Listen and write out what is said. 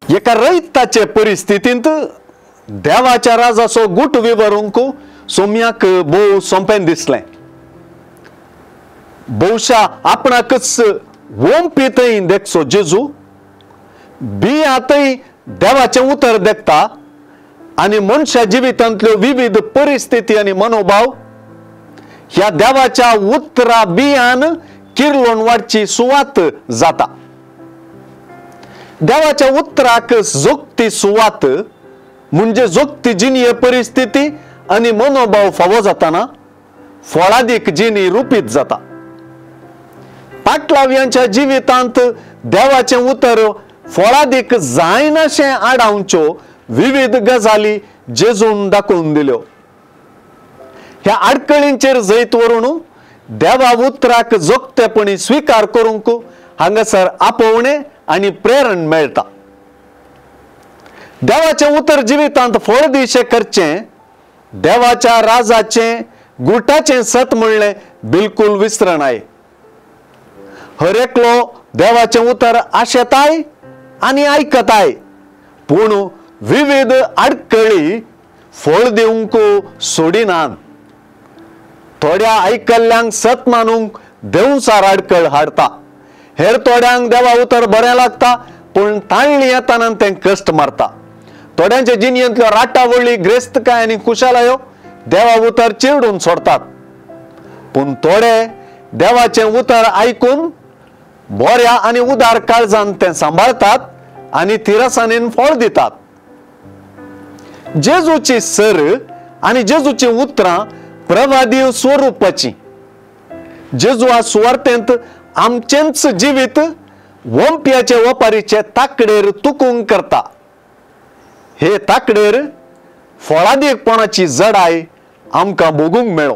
एका रैताचे परिस्थितींत देवाच्या राजाचो गुट विवरूंक सोम्याक भोव सोंपें दिसलें. भोवशा आपणाकच वोंपितय देखचो जेजू बियांतय देवाचें उतर देखता आनी मनशा जिवितांतल्यो विविध परिस्थिती आनी मनोभाव ह्या देवाच्या उतरा बियान किर्लोन वाडची सुवात जाता. देवाच्या उतराक जोगती सुवात म्हणजे जोगती जिनीय परिस्थिती आनी मनोभाव फावो जाताना फळादीक जिनी रुपीत जाता. पाटलाव्यांच्या जिवितांत देवाचें उतर फळादीक जायनाशें आडावच्यो विविध गजाली जेजून दाखोवन दिल्यो. ह्या आडकळींचेर जैत व्हरून देवा उतराक जोगतेपणी स्वीकार करूंक हांगासर आपोवणें आनी प्रेरण मेळटा. देवाचें उतर जिवितांत फळदिशें करचें देवाच्या राजाचें गुटाचें सत म्हणलें बिलकुल विसरणाय. हर एकलो देवाचें उतर आशेताय आनी आयकताय पूण विविध आडकळी फळ दिवंक सोडिनात. थोड्या आयकल्ल्यांक सत मानूंक देवसार आडकळ हाडटा. हेर थोड्यांक देवा उतर बरें लागता पूण ताळणी येताना तें कश्ट मारता. थोड्यांच्या जिणयेंतल्यो राटावळी ग्रेस्तकाय आनी कुशलायो देवा उतर चिरडून सोडतात. पूण थोडे देवाचें उतर आयकून बऱ्या आनी उदार काळजान तें सांबाळतात आनी तिरसानीन फळ दितात. जेजूची सर आनी जेजूची उतरां प्रवादी स्वरुपाची. जेजू ह्या सुवार्तेंत आमचेंच जिवीत वंप्याचे वपारीचे ताकडेर तुकूंक करता. हे ताकडेर फळादीकपणाची जडाय आमकां भोगूंक मेळो.